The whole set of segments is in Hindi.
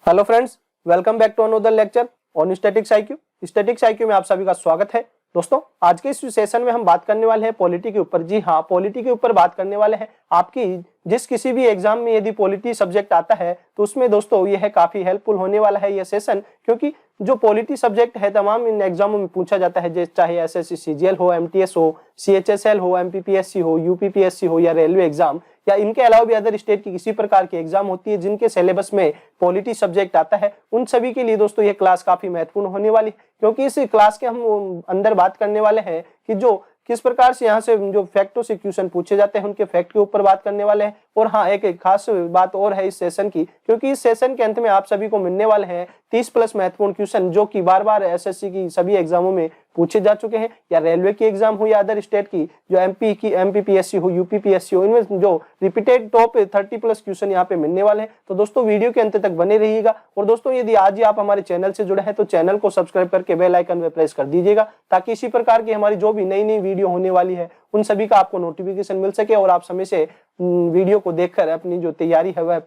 Hello friends, welcome back to another lecture on statics IQ. Statics IQ में आप सभी का स्वागत है। दोस्तों, आज के इस सेशन में हम बात करने वाले हैं पॉलिटी के ऊपर। जी हाँ, पॉलिटी के ऊपर बात करने वाले हैं। आपकी जिस किसी भी एग्जाम में यदि पॉलिटी सब्जेक्ट आता है तो उसमें दोस्तों यह काफी हेल्पफुल होने वाला है यह सेशन, क्योंकि जो पॉलिटी सब्जेक्ट है तमाम इन एग्जामों में पूछा जाता है, चाहे एसएससी सीजीएल हो, एमटीएस हो, सीएचएसएल हो, एमपीपीएससी हो, यूपीपीएससी हो या रेलवे एग्जाम, या इनके अलावा भी अदर स्टेट की किसी प्रकार की एग्जाम होती है जिनके सिलेबस में पॉलिटी सब्जेक्ट आता है, उन सभी के लिए दोस्तों ये क्लास काफी महत्वपूर्ण होने वाली है। क्योंकि इस क्लास के हम अंदर बात करने वाले हैं कि जो किस प्रकार से यहाँ से जो फैक्टों से क्वेश्चन पूछे जाते हैं उनके फैक्ट के ऊपर बात करने वाले हैं। और हाँ, एक खास बात और है इस सेशन की, क्योंकि इस सेशन के अंत में आप सभी को मिलने वाले हैं 30+ महत्वपूर्ण क्वेश्चन जो कि बार बार एसएससी की सभी एग्जामों में पूछे जा चुके हैं, या रेलवे की एग्जाम हो या अदर स्टेट की, जो एमपी की एमपीपीएससी हो, यूपीपीएससी हो, इनमें जो रिपीटेड टॉप 30+ क्वेश्चन यहाँ पे मिलने वाले हैं। तो दोस्तों वीडियो के अंत तक बने रहिएगा। और दोस्तों, यदि आज ही आप हमारे चैनल से जुड़े हैं तो चैनल को सब्सक्राइब करके बेल आइकन पे प्रेस कर दीजिएगा, ताकि इसी प्रकार की हमारी जो भी नई नई वीडियो होने वाली है उन सभी का आपको नोटिफिकेशन मिल सके और आप समय से वीडियो को देखकर अपनी जो तैयारी है वह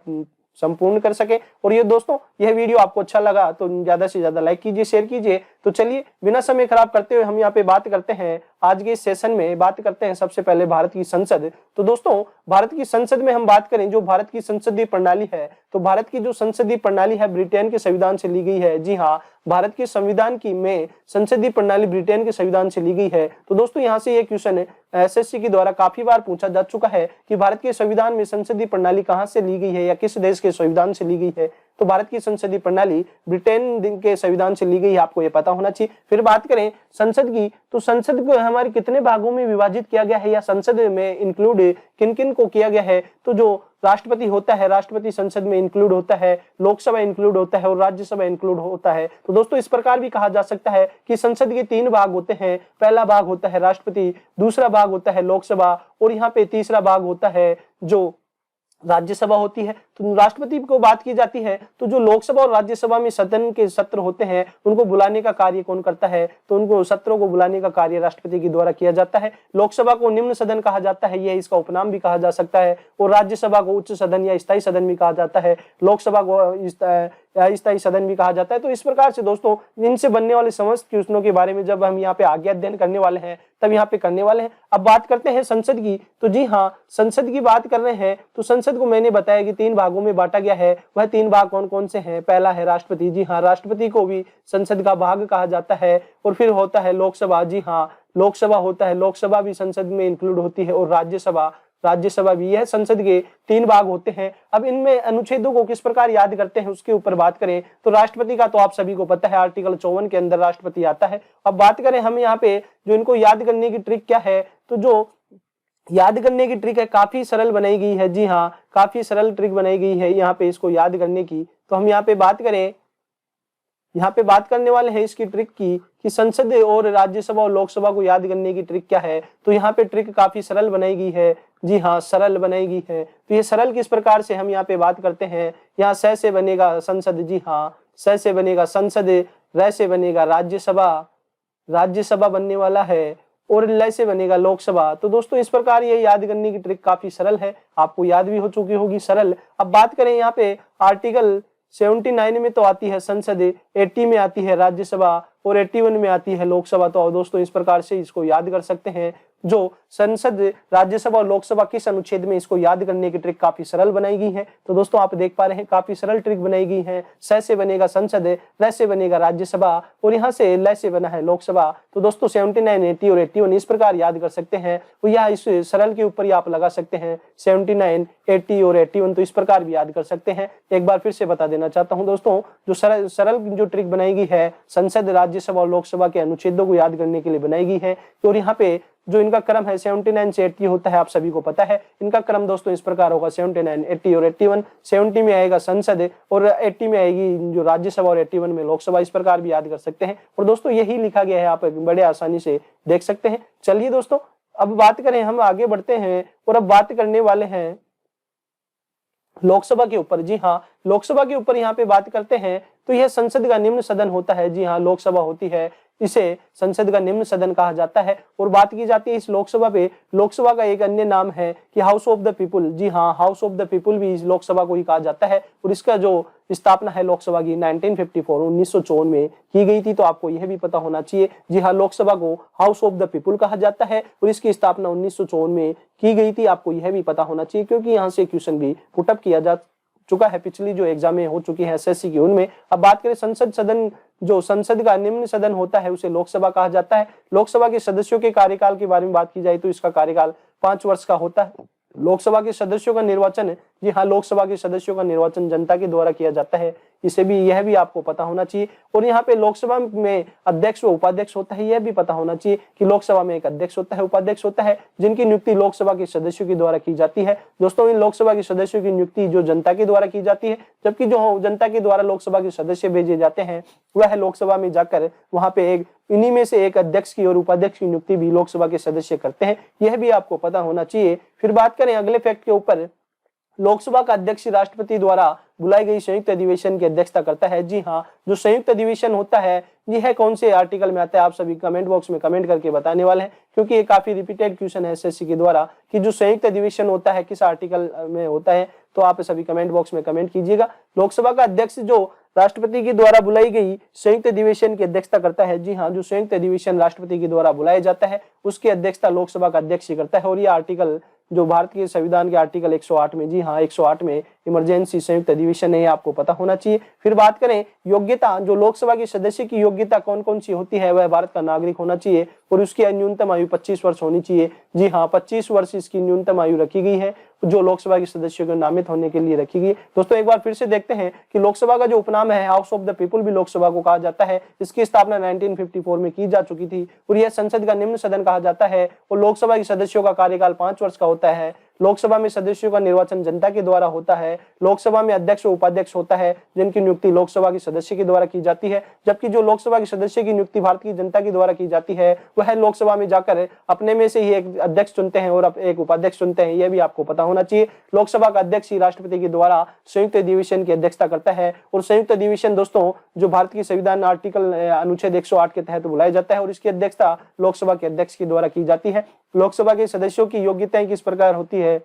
संपूर्ण कर सके। और ये दोस्तों, यह वीडियो आपको अच्छा लगा तो ज्यादा से ज्यादा लाइक कीजिए, शेयर कीजिए। तो चलिए बिना समय खराब करते हुए हम यहाँ पे बात करते हैं, आज के इस सेशन में बात करते हैं सबसे पहले भारत की संसद। तो दोस्तों, भारत की संसद में हम बात करें, जो भारत की संसदीय प्रणाली है, तो भारत की जो संसदीय प्रणाली है ब्रिटेन के संविधान से ली गई है। जी हाँ, भारत के संविधान की में संसदीय प्रणाली ब्रिटेन के संविधान से ली गई है। तो दोस्तों, यहाँ से ये क्वेश्चन एसएससी के द्वारा काफी बार पूछा जा चुका है कि भारत के संविधान में संसदीय प्रणाली कहां से ली गई है या किस देश के संविधान से ली गई है। तो भारत की संसदीय प्रणाली ब्रिटेन के संविधान से ली गई है, आपको यह पता होना चाहिए। फिर बात करें संसद की, तो संसद को हमारे कितने भागों में विभाजित किया गया है या संसद में इंक्लूड किन किन को किया गया है। तो जो राष्ट्रपति होता है, राष्ट्रपति संसद में इंक्लूड होता है, लोकसभा इंक्लूड होता है और राज्यसभा इंक्लूड होता है। तो दोस्तों, इस प्रकार भी कहा जा सकता है कि संसद के 3 भाग होते हैं। पहला भाग होता है राष्ट्रपति, दूसरा भाग होता है लोकसभा और यहाँ पे तीसरा भाग होता है जो राज्यसभा होती है। तो राष्ट्रपति को बात की जाती है, तो जो लोकसभा और राज्यसभा में सदन के सत्र होते हैं उनको बुलाने का कार्य कौन करता है, तो उनको सत्रों को बुलाने का कार्य राष्ट्रपति के द्वारा किया जाता है। लोकसभा को निम्न सदन कहा जाता है, यह इसका उपनाम भी कहा जा सकता है, और राज्यसभा को उच्च सदन या स्थायी सदन भी कहा जाता है, लोकसभा को स्थायी सदन भी कहा जाता है। तो इस प्रकार से दोस्तों, इनसे बनने वाले समस्त क्वेश्चनों के बारे में जब हम यहाँ पे आगे अध्ययन करने वाले हैं तब यहाँ पे करने वाले हैं। अब बात करते हैं संसद की, तो जी हाँ, संसद की बात कर रहे हैं तो संसद को मैंने बताया कि 3 भागों में बांटा गया है। वह 3 भाग कौन कौन से हैं? पहला है राष्ट्रपति। जी हाँ, राष्ट्रपति को भी संसद का भाग कहा जाता है। और फिर होता है लोकसभा। जी हाँ, लोकसभा होता है, लोकसभा भी संसद में इंक्लूड होती है। और राज्यसभा, राज्यसभा भी, यह संसद के 3 भाग होते हैं। अब इनमें अनुच्छेदों को किस प्रकार याद करते हैं उसके ऊपर बात करें तो राष्ट्रपति का तो आप सभी को पता है, आर्टिकल 54 के अंदर राष्ट्रपति आता है। अब बात करें हम यहाँ पे जो इनको याद करने की ट्रिक क्या है, तो जो याद करने की ट्रिक है काफी सरल बनाई गई है। जी हाँ, काफी सरल ट्रिक बनाई गई है यहाँ पे इसको याद करने की। तो हम यहाँ पे बात करें, यहाँ पे बात करने वाले हैं इसकी ट्रिक की कि संसद और राज्यसभा और लोकसभा को याद करने की ट्रिक क्या है। तो यहाँ पे ट्रिक काफी सरल बनाई गई है। जी हाँ, सरल बनाई गई है। तो ये सरल किस प्रकार से हम यहाँ पे बात करते हैं, यहाँ स से बनेगा संसद। जी हाँ, स से बनेगा संसद, र से बनेगा राज्यसभा, राज्यसभा बनने वाला है, और ल से बनेगा लोकसभा। तो दोस्तों, इस प्रकार ये याद करने की ट्रिक काफी सरल है, आपको याद भी हो चुकी होगी सरल। अब बात करें यहाँ पे आर्टिकल 79 में तो आती है संसद, 80 में आती है राज्यसभा और 81 में आती है लोकसभा। तो दोस्तों, इस प्रकार से इसको याद कर सकते हैं। जो संसद, राज्यसभा और लोकसभा किस अनुच्छेद में, इसको याद करने की ट्रिक काफी सरल बनाई गई है। तो दोस्तों, आप देख पा रहे हैं काफी सरल ट्रिक बनाई गई है। स से बनेगा संसद, र से बनेगा राज्यसभा और यहाँ से ल से बना है लोकसभा। तो दोस्तों, 79, 80 और 81 इस प्रकार याद कर सकते हैं। तो यह इस सरल के ऊपर ही आप लगा सकते हैं 79, 80 और 81, तो इस प्रकार भी याद कर सकते हैं। एक बार फिर से बता देना चाहता हूं दोस्तों, जो सरल जो ट्रिक बनाई गई है संसद, राज्यसभा और लोकसभा के अनुच्छेदों को याद करने के लिए बनाई गई है। और यहाँ पे जो इनका क्रम है 79 से 80 होता है, आप सभी को पता है। इनका क्रम दोस्तों इस प्रकार होगा 79, 80 और 81। 70 में आएगा संसद और 80 में आएगी जो राज्यसभा और 81 में लोकसभा। इस प्रकार भी याद कर सकते हैं। और दोस्तों, यही लिखा गया है, आप बड़े आसानी से देख सकते हैं। चलिए दोस्तों, अब बात करें, हम आगे बढ़ते हैं और अब बात करने वाले हैं लोकसभा के ऊपर। जी हाँ, लोकसभा के ऊपर यहाँ पे बात करते हैं तो यह संसद का निम्न सदन होता है। जी हाँ, लोकसभा होती है, इसे संसद का निम्न सदन कहा जाता है। और बात की जाती है इस लोकसभा पे, लोकसभा का एक अन्य नाम है कि हाउस ऑफ द पीपुल। जी हाँ, हाउस ऑफ द पीपुल भी इस लोकसभा को ही कहा जाता है। और इसका जो स्थापना है लोकसभा की 1954 में की गई थी, तो आपको यह भी पता होना चाहिए। जी हाँ, लोकसभा को हाउस ऑफ द पीपुल कहा जाता है और इसकी स्थापना 1954 में की गई थी। आपको यह भी पता होना चाहिए क्योंकि यहाँ से क्वेश्चन भी पुटअप किया जा चुका है, पिछली जो एग्जाम में हो चुकी है एसएससी की, उनमें। अब बात करें संसद सदन, जो संसद का निम्न सदन होता है उसे लोकसभा कहा जाता है। लोकसभा के सदस्यों के कार्यकाल के बारे में बात की जाए तो इसका कार्यकाल 5 वर्ष का होता है। लोकसभा के सदस्यों का निर्वाचन, जी हाँ, लोकसभा के सदस्यों का निर्वाचन जनता के द्वारा किया जाता है। इसे भी, यह भी आपको पता होना चाहिए। और यहाँ पे लोकसभा में अध्यक्ष व उपाध्यक्ष होता है, यह भी पता होना चाहिए कि लोकसभा में एक अध्यक्ष होता है, उपाध्यक्ष होता है, जिनकी नियुक्ति लोकसभा के सदस्यों के द्वारा की जाती है। दोस्तों, इन लोकसभा के सदस्यों की नियुक्ति जो जनता के द्वारा की जाती है, जबकि जो जनता के द्वारा लोकसभा के सदस्य भेजे जाते हैं वह लोकसभा में जाकर वहां पे इन्हीं में से एक अध्यक्ष की और उपाध्यक्ष की नियुक्ति भी लोकसभा के सदस्य करते हैं। यह भी आपको पता होना चाहिए। फिर बात करें अगले फैक्ट के ऊपर, लोकसभा का अध्यक्ष राष्ट्रपति द्वारा बुलाई गई संयुक्त अधिवेशन की अध्यक्षता करता है। जी हाँ, जो संयुक्त अधिवेशन होता है यह कौन से आर्टिकल में आता है, आप सभी कमेंट बॉक्स में कमेंट करके बताने वाले हैं, क्योंकि ये काफी रिपीटेड क्वेश्चन है एसएससी के द्वारा कि जो संयुक्त अधिवेशन होता है किस आर्टिकल में होता है। तो आप सभी कमेंट बॉक्स में कमेंट कीजिएगा। लोकसभा का अध्यक्ष जो राष्ट्रपति के द्वारा बुलाई गई संयुक्त अधिवेशन की अध्यक्षता करता है। जी हाँ, जो संयुक्त अधिवेशन राष्ट्रपति के द्वारा बुलाया जाता है उसकी अध्यक्षता लोकसभा का अध्यक्ष ही करता है। और यह आर्टिकल जो भारत के संविधान के आर्टिकल 108 में, जी हाँ 108 में इमरजेंसी संयुक्त अधिवेशन है, आपको पता होना चाहिए। फिर बात करें योग्यता, जो लोकसभा के सदस्य की योग्यता कौन कौन सी होती है, वह भारत का नागरिक होना चाहिए और उसकी न्यूनतम आयु 25 वर्ष होनी चाहिए। जी हाँ, 25 वर्ष इसकी न्यूनतम आयु रखी गई है जो लोकसभा के सदस्यों को नामित होने के लिए रखी गई। दोस्तों, एक बार फिर से देखते हैं कि लोकसभा का जो उपनाम है हाउस ऑफ द पीपुल भी लोकसभा को कहा जाता है। इसकी स्थापना 1954 में की जा चुकी थी और यह संसद का निम्न सदन कहा जाता है। और लोकसभा के सदस्यों का कार्यकाल 5 वर्ष का होता है। लोकसभा में सदस्यों का निर्वाचन जनता के द्वारा होता है। लोकसभा में अध्यक्ष और उपाध्यक्ष होता है जिनकी नियुक्ति लोकसभा के सदस्य के द्वारा की जाती है, जबकि जो लोकसभा के सदस्य की नियुक्ति भारत की जनता के द्वारा की जाती है वह लोकसभा में जाकर अपने में से ही एक अध्यक्ष चुनते हैं और एक उपाध्यक्ष चुनते हैं। यह भी आपको पता होना चाहिए। लोकसभा का अध्यक्ष ही राष्ट्रपति के द्वारा संयुक्त अधिवेशन की अध्यक्षता करता है। और संयुक्त अधिवेशन दोस्तों जो भारत की संविधान आर्टिकल अनुच्छेद 108 के तहत बुलाया जाता है और इसकी अध्यक्षता लोकसभा के अध्यक्ष के द्वारा की जाती है। लोकसभा के सदस्यों की योग्यताएं किस प्रकार होती है,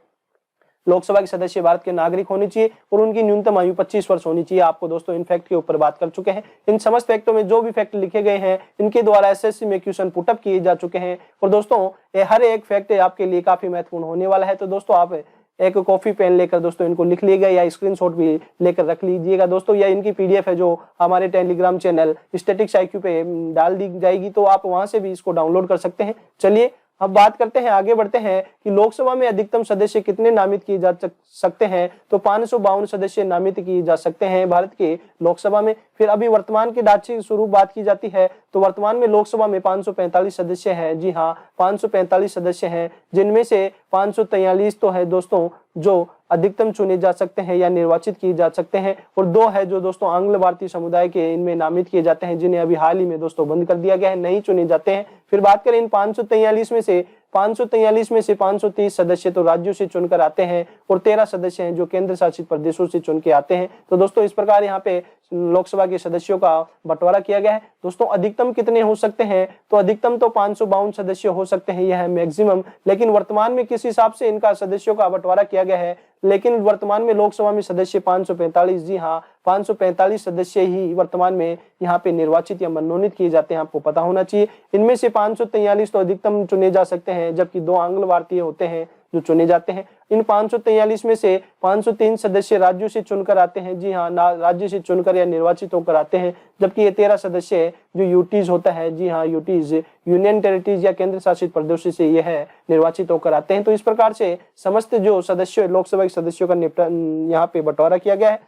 लोकसभा के सदस्य भारत के नागरिक होने चाहिए और उनकी न्यूनतम आयु 25 वर्ष होनी चाहिए। आपको दोस्तों इन फैक्ट के ऊपर बात कर चुके हैं। इन समस्त फैक्टों में जो भी फैक्ट लिखे गए हैं इनके द्वारा एसएससी में क्वेश्चन पुटअप किए जा चुके हैं। और दोस्तों ये हर एक फैक्ट आपके लिए काफी महत्वपूर्ण होने वाला है। तो दोस्तों आप एक कॉपी पेन लेकर दोस्तों इनको लिख लीजिएगा या स्क्रीनशॉट भी लेकर रख लीजिएगा दोस्तों। या इनकी पीडीएफ है जो हमारे टेलीग्राम चैनल स्टैटिक्स आईक्यू पे डाल दी जाएगी, तो आप वहां से भी इसको डाउनलोड कर सकते हैं। चलिए अब बात करते हैं, आगे बढ़ते हैं कि लोकसभा में अधिकतम सदस्य कितने नामित किए जा सकते हैं। तो 552 सदस्य नामित किए जा सकते हैं भारत के लोकसभा में। फिर अभी वर्तमान के ढांचे स्वरूप बात की जाती है तो वर्तमान में लोकसभा में 545 सदस्य हैं। जी हाँ, 545 सदस्य हैं, जिनमें से 543 तो है दोस्तों जो अधिकतम चुने जा सकते हैं या निर्वाचित किए जा सकते हैं, और 2 है जो दोस्तों आंग्ल भारतीय समुदाय के इनमें नामित किए जाते हैं, जिन्हें अभी हाल ही में दोस्तों बंद कर दिया गया है, नहीं चुने जाते हैं। फिर बात करें इन 543 में से 530 सदस्य तो राज्यों से चुनकर आते हैं और 13 सदस्य हैं जो केंद्र शासित प्रदेशों से चुन के आते हैं। तो दोस्तों इस प्रकार यहाँ पे लोकसभा के सदस्यों का बंटवारा किया गया है। दोस्तों अधिकतम कितने हो सकते हैं, तो अधिकतम तो 552 सदस्य हो सकते हैं, यह है मैक्सिमम। लेकिन वर्तमान में किस हिसाब से इनका सदस्यों का बंटवारा किया गया है, लेकिन वर्तमान में लोकसभा में सदस्य 545, जी हाँ 545 सदस्य ही वर्तमान में यहाँ पे निर्वाचित या मनोनीत किए जाते हैं, आपको पता होना चाहिए। इनमें से 543 तो अधिकतम चुने जा सकते हैं, जबकि 2 आंग्ल भारतीय होते हैं जो चुने जाते हैं। इन 543 में से 503 सदस्य राज्यों से चुनकर आते हैं, जी हाँ राज्य से चुनकर या निर्वाचित होकर आते हैं, जबकि ये 13 सदस्य जो यूटीज होता है, जी हाँ यूटीज यूनियन टेरिटरीज या केंद्र शासित प्रदेशों से यह निर्वाचित होकर आते हैं। तो इस प्रकार से समस्त जो सदस्य लोकसभा के सदस्यों का निपटान यहाँ पे बंटवारा किया गया है।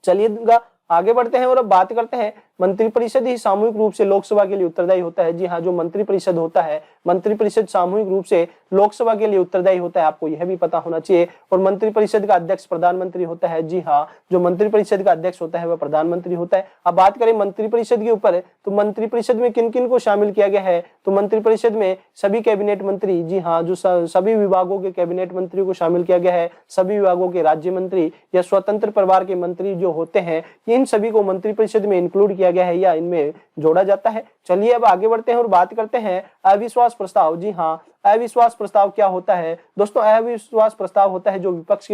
चलिएगा आगे बढ़ते हैं और अब बात करते हैं मंत्रिपरिषद ही सामूहिक रूप से लोकसभा के लिए उत्तरदायी होता है। जी हाँ, जो मंत्रिपरिषद होता है, मंत्रिपरिषद सामूहिक रूप से लोकसभा के लिए उत्तरदायी होता है, आपको यह भी पता होना चाहिए। और मंत्रिपरिषद का अध्यक्ष प्रधानमंत्री होता है। जी हाँ, जो मंत्रिपरिषद का अध्यक्ष होता है वह प्रधानमंत्री होता है। अब बात करें मंत्रिपरिषद के ऊपर, तो मंत्रिपरिषद में किन किन को शामिल किया गया है, तो मंत्रिपरिषद में सभी कैबिनेट मंत्री, जी हाँ, जो सभी विभागों के कैबिनेट मंत्रियों को शामिल किया गया है, सभी विभागों के राज्य मंत्री या स्वतंत्र प्रभार के मंत्री जो होते हैं, इन सभी को मंत्रिपरिषद में इंक्लूड किया गया है या इनमें जोड़ा जाता है। चलिए अब आगे बढ़ते हैं और बात करते हैं अविश्वास प्रस्ताव। जी हाँ, अविश्वास प्रस्ताव क्या होता है दोस्तों? अविश्वास प्रस्ताव होता है जो विपक्ष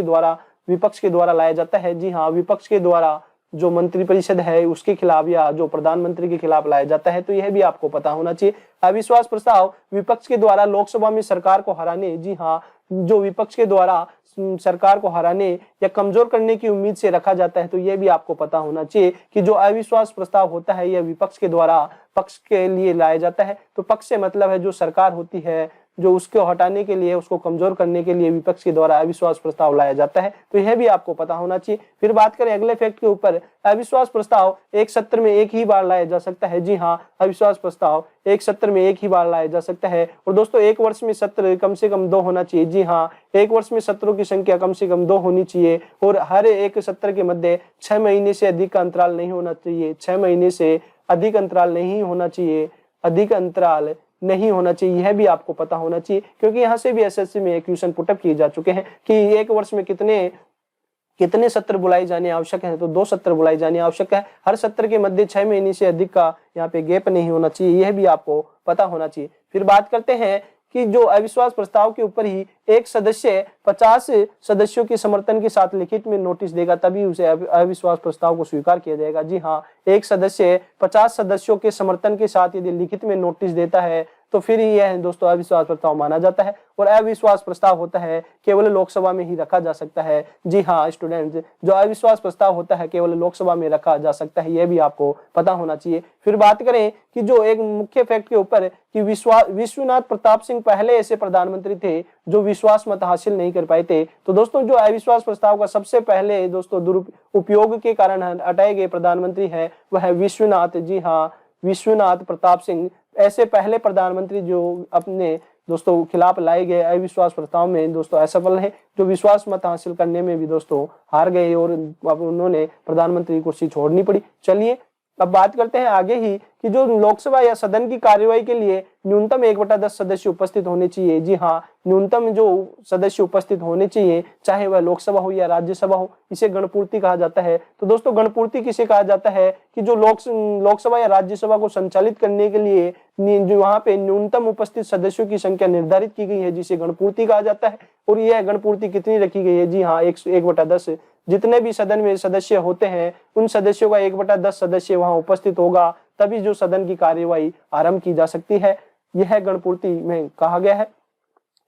के द्वारा लाया जाता है। जी हाँ, विपक्ष के द्वारा जो मंत्रिपरिषद है उसके खिलाफ या जो प्रधानमंत्री के खिलाफ लाया जाता है, तो यह भी आपको पता होना चाहिए। अविश्वास प्रस्ताव विपक्ष के द्वारा लोकसभा में सरकार को हराने, जी हाँ, जो विपक्ष के द्वारा सरकार को हराने या कमजोर करने की उम्मीद से रखा जाता है, तो यह भी आपको पता होना चाहिए कि जो अविश्वास प्रस्ताव होता है यह विपक्ष के द्वारा पक्ष के लिए लाया जाता है। तो पक्ष से मतलब है जो सरकार होती है, जो उसको हटाने के लिए, उसको कमजोर करने के लिए विपक्ष के द्वारा अविश्वास प्रस्ताव लाया जाता है, तो यह भी आपको पता होना चाहिए। फिर बात करें अगले फैक्ट के ऊपर, अविश्वास प्रस्ताव एक सत्र में एक ही बार लाया जा सकता है। जी हाँ, अविश्वास प्रस्ताव एक सत्र में एक ही बार लाया जा सकता है। और दोस्तों एक वर्ष में सत्र कम से कम 2 होना चाहिए। जी हाँ, एक वर्ष में सत्रों की संख्या कम से कम 2 होनी चाहिए और हर एक सत्र के मध्य 6 महीने से अधिक का अंतराल नहीं होना चाहिए। 6 महीने से अधिक अंतराल नहीं होना चाहिए, अधिक अंतराल नहीं होना चाहिए, यह भी आपको पता होना चाहिए, क्योंकि यहाँ से भी एसएससी में क्वेश्चन पुटअप किए जा चुके हैं कि एक वर्ष में कितने सत्र बुलाए जाने आवश्यक है, तो 2 सत्र बुलाए जाने आवश्यक है। हर सत्र के मध्य 6 महीने से अधिक का यहाँ पे गैप नहीं होना चाहिए, यह भी आपको पता होना चाहिए। फिर बात करते हैं कि जो अविश्वास प्रस्ताव के ऊपर ही एक सदस्य 50 सदस्यों के समर्थन के साथ लिखित में नोटिस देगा, तभी उसे अविश्वास प्रस्ताव को स्वीकार किया जाएगा। जी हाँ, एक सदस्य 50 सदस्यों के समर्थन के साथ यदि लिखित में नोटिस देता है तो फिर यह दोस्तों अविश्वास प्रस्ताव माना जाता है। और अविश्वास प्रस्ताव होता है केवल लोकसभा में ही रखा जा सकता है। जी हाँ स्टूडेंट्स, जो अविश्वास प्रस्ताव होता है केवल लोकसभा में रखा जा सकता है, यह भी आपको पता होना चाहिए। फिर बात करें कि जो एक मुख्य फैक्ट के ऊपर कि विश्वनाथ प्रताप सिंह पहले ऐसे प्रधानमंत्री थे जो विश्वास मत हासिल नहीं कर पाए थे। तो दोस्तों जो अविश्वास प्रस्ताव का सबसे पहले दोस्तों दुरुपयोग के कारण हटाए गए प्रधानमंत्री है वह है विश्वनाथ, जी हाँ, विश्वनाथ प्रताप सिंह ऐसे पहले प्रधानमंत्री जो अपने दोस्तों खिलाफ लाए गए अविश्वास प्रस्ताव में दोस्तों असफल है, जो विश्वास मत हासिल करने में भी दोस्तों हार गए और अब उन्होंने प्रधानमंत्री की कुर्सी छोड़नी पड़ी। चलिए अब बात करते हैं आगे ही कि जो लोकसभा या सदन की कार्यवाही के लिए न्यूनतम 1/10 सदस्य उपस्थित होने चाहिए। जी हाँ, न्यूनतम जो सदस्य उपस्थित होने चाहिए, चाहे वह लोकसभा हो या राज्यसभा हो, इसे गणपूर्ति कहा जाता है। तो दोस्तों गणपूर्ति किसे कहा जाता है कि जो लोकसभा या राज्यसभा को संचालित करने के लिए जो वहां पे न्यूनतम उपस्थित सदस्यों की संख्या निर्धारित की गई है, जिसे गणपूर्ति कहा जाता है। और यह गणपूर्ति कितनी रखी गई है? जी हाँ, 1/10 जितने भी सदन में सदस्य होते हैं उन सदस्यों का 1/10 सदस्य वहां उपस्थित होगा, तभी जो सदन की कार्यवाही आरंभ की जा सकती है, यह गणपूर्ति में कहा गया है।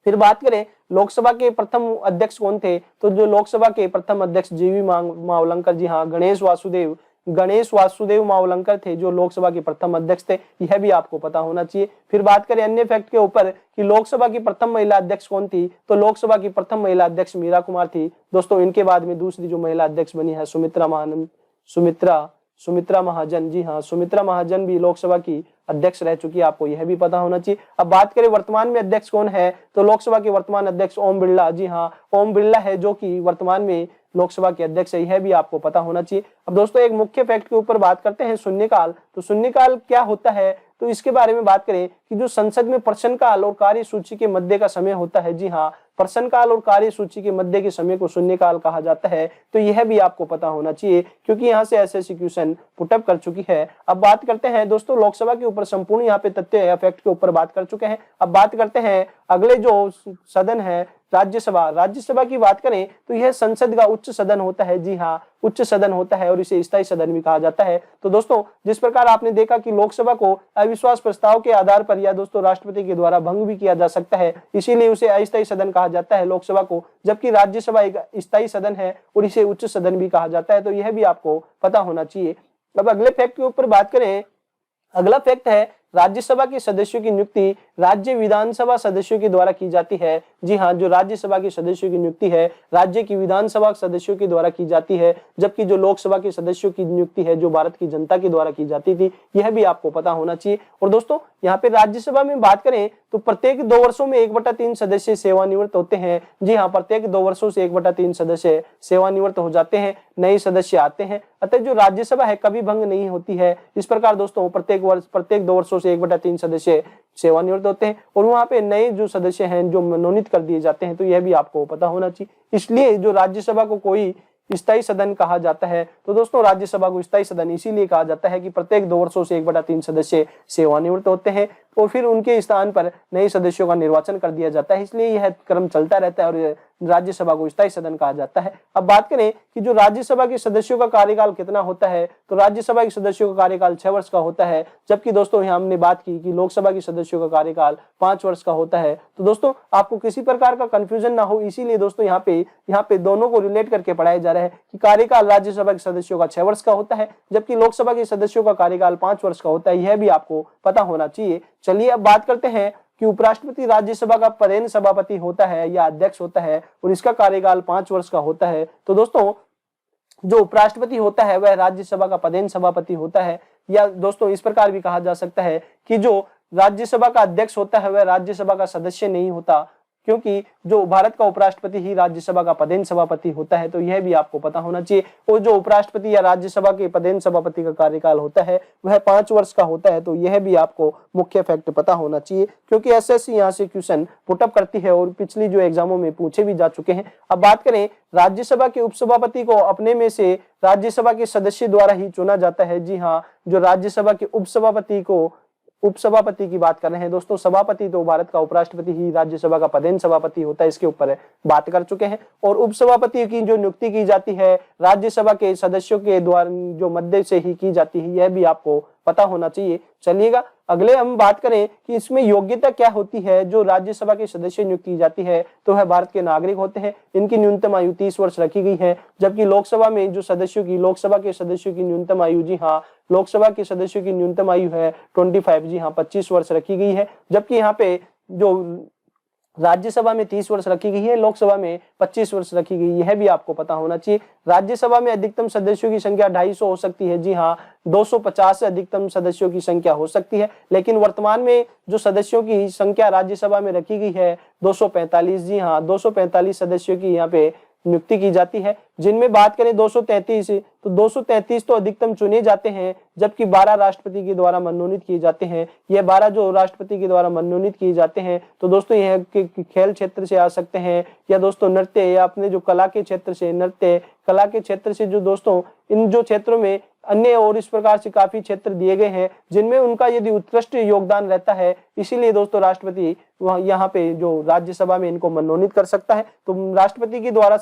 फिर बात करें लोकसभा के प्रथम अध्यक्ष कौन थे, तो जो लोकसभा के प्रथम अध्यक्ष जीवी मावलंकर, जी हाँ, गणेश वासुदेव मावलंकर थे जो लोकसभा के प्रथम अध्यक्ष थे, यह भी आपको पता होना चाहिए। फिर बात करें अन्य फैक्ट के ऊपर कि लोकसभा की प्रथम महिला अध्यक्ष कौन थी, तो लोकसभा की प्रथम महिला अध्यक्ष मीरा कुमार थी। दोस्तों इनके बाद में दूसरी जो महिला अध्यक्ष बनी है सुमित्रा महाजन। जी हाँ, सुमित्रा महाजन भी लोकसभा की अध्यक्ष रह चुकी है, आपको यह भी पता होना चाहिए। अब बात करें वर्तमान में अध्यक्ष कौन है, तो लोकसभा के वर्तमान अध्यक्ष ओम बिरला। जी हाँ, ओम बिरला है जो कि वर्तमान में लोकसभा के अध्यक्ष है, यह भी आपको पता होना चाहिए। अब दोस्तों एक मुख्य फैक्ट के ऊपर बात करते हैं शून्यकाल। तो शून्यकाल क्या होता है, तो इसके बारे में बात करें कि जो संसद में प्रश्नकाल और कार्यसूची के मध्य का समय होता है, जी हाँ, प्रश्नकाल और कार्यसूची के मध्य के समय को शून्यकाल कहा जाता है। तो यह भी आपको पता होना चाहिए क्योंकि यहाँ से एसएससी क्वेश्चन पुटअप कर चुकी है। अब बात करते हैं दोस्तों लोकसभा के ऊपर संपूर्ण यहाँ पे तथ्य या फैक्ट के ऊपर बात कर चुके हैं। अब बात करते हैं अगले जो सदन है राज्यसभा की बात करें तो यह संसद का उच्च सदन होता है। जी हाँ, उच्च सदन होता है और इसे स्थायी सदन भी कहा जाता है। तो दोस्तों जिस प्रकार आपने देखा कि लोकसभा को अविश्वास प्रस्ताव के आधार पर या दोस्तों राष्ट्रपति के द्वारा भंग भी किया जा सकता है, इसीलिए उसे अस्थायी सदन कहा जाता है लोकसभा को, जबकि राज्यसभा एक स्थायी सदन है और इसे उच्च सदन भी कहा जाता है। तो यह भी आपको पता होना चाहिए। अब अगले फैक्ट के ऊपर बात करें, अगला फैक्ट है राज्यसभा के सदस्यों की नियुक्ति राज्य विधानसभा सदस्यों के द्वारा की जाती है। जी हाँ, जो राज्यसभा के सदस्यों की नियुक्ति है राज्य की विधानसभा सदस्यों के द्वारा की जाती है, जबकि जो लोकसभा के सदस्यों की नियुक्ति है जो भारत की जनता के द्वारा की जाती थी। यह भी आपको पता होना चाहिए। और दोस्तों यहाँ पे राज्यसभा में बात करें तो प्रत्येक 2 वर्षों में 1/3 सदस्य सेवानिवृत्त होते हैं। जी हाँ, प्रत्येक 2 वर्षों से 1/3 सदस्य सेवानिवृत्त हो जाते हैं, नए सदस्य आते हैं। अतः जो राज्यसभा है कभी भंग नहीं होती है। इस प्रकार दोस्तों प्रत्येक 2 वर्षों से 1/3 सदस्य सेवानिवृत्त होते हैं और वहां पे नए जो सदस्य हैं जो मनोनीत कर दिए जाते हैं। तो यह भी आपको पता होना चाहिए। इसलिए जो राज्यसभा को कोई स्थायी सदन कहा जाता है। तो दोस्तों राज्यसभा को स्थायी सदन इसीलिए कहा जाता है कि प्रत्येक 2 वर्षों से 1/3 सदस्य सेवानिवृत्त होते हैं और फिर उनके स्थान पर नए सदस्यों का निर्वाचन कर दिया जाता है। इसलिए यह क्रम चलता रहता है और राज्यसभा को स्थायी सदन कहा जाता है। अब बात करें कि जो राज्यसभा के सदस्यों का कार्यकाल कितना होता है, तो राज्यसभा के सदस्यों का कार्यकाल 6 वर्ष का होता है, जबकि दोस्तों यहाँ हमने बात की कि लोकसभा के सदस्यों का कार्यकाल 5 वर्ष का होता है। तो दोस्तों आपको किसी प्रकार का कंफ्यूजन ना हो, इसीलिए दोस्तों यहाँ पे दोनों को रिलेट करके पढ़ाया जा रहा है कि कार्यकाल राज्यसभा के सदस्यों का 6 वर्ष का होता है, जबकि लोकसभा के सदस्यों का कार्यकाल 5 वर्ष का होता है। यह भी आपको पता होना चाहिए। चलिए अब बात करते हैं कि उपराष्ट्रपति राज्यसभा का पदेन सभापति होता है या अध्यक्ष होता है और इसका कार्यकाल 5 वर्ष का होता है। तो दोस्तों जो उपराष्ट्रपति होता है वह राज्यसभा का पदेन सभापति होता है, या दोस्तों इस प्रकार भी कहा जा सकता है कि जो राज्यसभा का अध्यक्ष होता है वह राज्यसभा का सदस्य नहीं होता, क्योंकि जो भारत का उपराष्ट्रपति ही राज्यसभा का पदेन सभापति होता है। तो यह भी आपको पता होना चाहिए। और जो उपराष्ट्रपति या राज्यसभा के पदेन सभापति का कार्यकाल होता है वह 5 वर्ष का होता है। तो यह भी आपको मुख्य फैक्ट पता होना चाहिए, क्योंकि एसएससी यहाँ से क्वेश्चन पुटअप करती है और पिछली जो एग्जामों में पूछे भी जा चुके हैं। अब बात करें राज्यसभा के उपसभापति को अपने में से राज्यसभा के सदस्य द्वारा ही चुना जाता है। जी हाँ, जो राज्यसभा के उपसभापति की बात कर रहे हैं दोस्तों। सभापति तो भारत का उपराष्ट्रपति ही राज्यसभा का पदेन सभापति होता है, इसके ऊपर बात कर चुके हैं। और उपसभापति की जो नियुक्ति की जाती है राज्यसभा के सदस्यों के द्वारा जो मध्य से ही की जाती है, यह भी आपको पता होना चाहिए। चलिएगा अगले हम बात करें कि इसमें योग्यता क्या होती है। जो राज्यसभा के सदस्य नियुक्त की जाती है तो वह भारत के नागरिक होते हैं। इनकी न्यूनतम आयु 30 वर्ष रखी गई है, जबकि लोकसभा में जो लोकसभा के सदस्यों की न्यूनतम आयु, जी हाँ, लोकसभा के सदस्यों की न्यूनतम आयु है 25, जी हाँ 25 वर्ष रखी गई है। जबकि यहाँ पे जो राज्यसभा में 30 वर्ष रखी गई है, लोकसभा में 25 वर्ष रखी गई, यह भी आपको पता होना चाहिए। राज्यसभा में अधिकतम सदस्यों की संख्या 250 हो सकती है। जी हाँ, 250 से अधिकतम सदस्यों की संख्या हो सकती है, लेकिन वर्तमान में जो सदस्यों की संख्या राज्यसभा में रखी गई है 245। जी हाँ, 245 सदस्यों की यहाँ पे नियुक्ति की जाती है, जिनमें बात करें 233 तो 233 तो अधिकतम चुने जाते हैं, जबकि 12 राष्ट्रपति के द्वारा मनोनीत किए जाते हैं। यह 12 जो राष्ट्रपति के द्वारा मनोनीत किए जाते हैं तो दोस्तों यह खेल क्षेत्र से आ सकते हैं, या दोस्तों नृत्य, या अपने जो कला के क्षेत्र से, नृत्य कला के क्षेत्र से, जो दोस्तों इन जो क्षेत्रों में अन्य और इस प्रकार से काफी क्षेत्र दिए गए हैं जिनमें उनका यदि उत्कृष्ट योगदान रहता है, इसीलिए दोस्तों राष्ट्रपति यहाँ पे जो राज्यसभा में इनको मनोनीत कर सकता है। तो राष्ट्रपति के द्वारा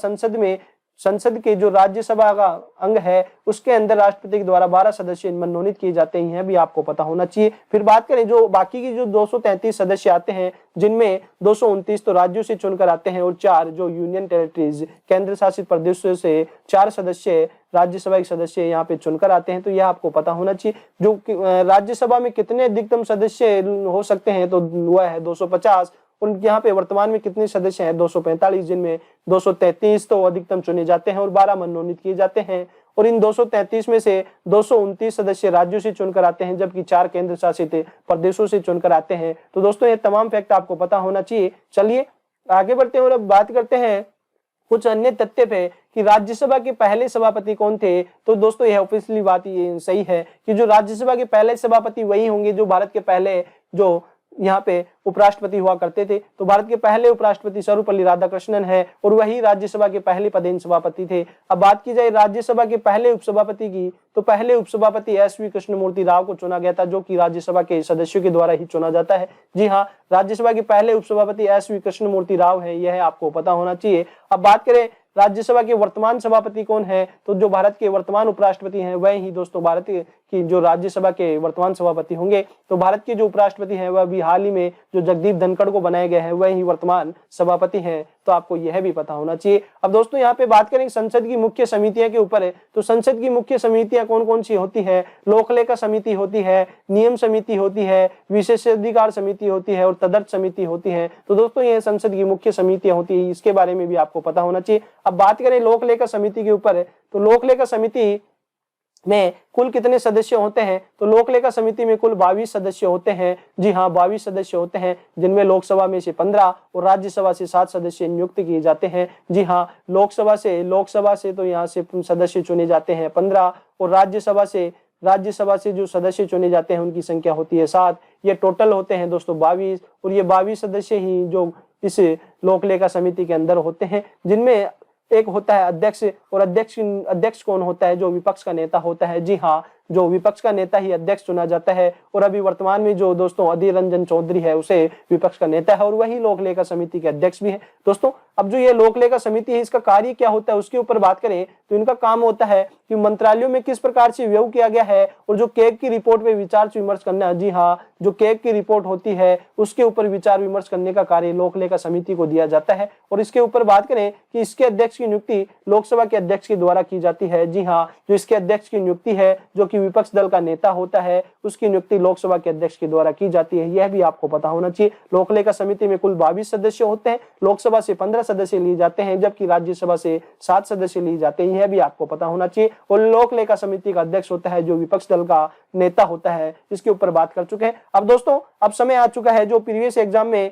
संसद के जो राज्यसभा का अंग है उसके अंदर राष्ट्रपति के द्वारा 12 सदस्य मनोनीत किए जाते हैं, यह भी आपको पता होना चाहिए। फिर बात करें जो बाकी की जो 233 सदस्य आते हैं, जिनमें 229 तो राज्यों से चुनकर आते हैं और 4 जो यूनियन टेरिटरीज केंद्र शासित प्रदेशों से 4 सदस्य राज्यसभा के सदस्य यहाँ पे चुनकर आते हैं। तो यह आपको पता होना चाहिए। जो राज्यसभा में कितने अधिकतम सदस्य हो सकते हैं, तो वह है 250। और यहाँ पे वर्तमान में कितने सदस्य हैं, 245, जिनमें 233 तो अधिकतम चुने जाते हैं और 12 मनोनीत किए जाते हैं। और इन 233 में से 229 सदस्य राज्यों से चुनकर आते हैं, जबकि 4 केंद्र शासित प्रदेशों से चुनकर आते हैं। तो दोस्तों ये तमाम फैक्ट आपको पता होना चाहिए। चलिए आगे बढ़ते हैं और अब बात करते हैं कुछ अन्य तथ्य पे कि राज्यसभा के पहले सभापति कौन थे। तो दोस्तों यह ऑफिशियली बात ये सही है कि जो राज्यसभा के पहले सभापति वही होंगे जो भारत के पहले जो यहाँ पे उपराष्ट्रपति हुआ करते थे। तो भारत के पहले उपराष्ट्रपति सर्वपल्ली राधाकृष्णन है और वही राज्यसभा के पहले पदेन सभापति थे। अब बात की जाए राज्यसभा के पहले उपसभापति की, तो पहले उपसभापति एसवी कृष्णमूर्ति राव को चुना गया था, जो कि राज्यसभा के सदस्यों के द्वारा ही चुना जाता है। जी हाँ, राज्यसभा के पहले उपसभापति एसवी कृष्णमूर्ति राव है, यह आपको पता होना चाहिए। अब बात करें राज्यसभा के वर्तमान सभापति कौन है, तो जो भारत के वर्तमान उपराष्ट्रपति हैं वह ही दोस्तों भारत की जो राज्यसभा के वर्तमान सभापति होंगे। तो भारत के जो उपराष्ट्रपति हैं वह भी हाल ही में जो जगदीप धनखड़ को बनाए गए हैं वह ही वर्तमान सभापति हैं तो आपको यह भी पता होना चाहिए। अब दोस्तों यहाँ पे बात करें संसद की मुख्य समितियां के ऊपर है, तो संसद की मुख्य समितियां कौन कौन सी होती है? लोक लेखा समिति होती है, नियम समिति होती है, विशेषाधिकार समिति होती है और तदर्थ समिति होती है। तो दोस्तों ये संसद की मुख्य समितियां होती है, इसके बारे में भी आपको पता होना चाहिए। अब बात करें लोक लेखा समिति के ऊपर है, तो लोक लेखा समिति में कुल कितने सदस्य होते हैं? तो लोक लेखा समिति में कुल 22 सदस्य होते हैं। जी हाँ, 22 सदस्य होते हैं, जिनमें लोकसभा में से 15 और राज्यसभा से 7 सदस्य नियुक्त किए जाते हैं। जी हाँ, लोकसभा से तो यहाँ से सदस्य चुने जाते हैं 15 और राज्यसभा से जो सदस्य चुने जाते हैं उनकी संख्या होती है 7। ये टोटल होते हैं दोस्तों 22 और ये 22 सदस्य ही जो इस लोक लेखा समिति के अंदर होते हैं, जिनमें एक होता है अध्यक्ष, और अध्यक्ष कौन होता है? जो विपक्ष का नेता होता है। जी हाँ, जो विपक्ष का नेता ही अध्यक्ष चुना जाता है। और अभी वर्तमान में जो दोस्तों अधीर रंजन चौधरी है उसे विपक्ष का नेता है और वही लोक लेखा समिति के अध्यक्ष भी है। दोस्तों अब जो ये लोक लेखा समिति है इसका कार्य क्या होता है उसके ऊपर बात करें तो इनका काम होता है कि मंत्रालयों में किस प्रकार से व्यय किया गया है और जो कैग की रिपोर्ट पे विचार विमर्श करना। जी हाँ, जो कैग की रिपोर्ट होती है उसके ऊपर विचार विमर्श करने का कार्य लोक लेखा समिति को दिया जाता है। और इसके ऊपर बात करें कि इसके अध्यक्ष की नियुक्ति लोकसभा के अध्यक्ष के द्वारा की जाती है। जी हाँ, जो इसके अध्यक्ष की नियुक्ति है जो कि विपक्ष दल का नेता होता है उसकी नियुक्ति लोकसभा के अध्यक्ष के द्वारा की जाती है। यह भी आपको पता होना चाहिए। लोक लेखा समिति में कुल 22 सदस्य होते हैं, लोकसभा से 15 सदस्य लिए जाते हैं जबकि राज्यसभा से 7 सदस्य लिए जाते हैं। यह भी आपको पता होना चाहिए। और लोक लेखा समिति का अध्यक्ष होता है जो विपक्ष दल का नेता होता है। इसके ऊपर बात कर चुके हैं। अब दोस्तों अब समय आ चुका है जो प्रीवियस एग्जाम में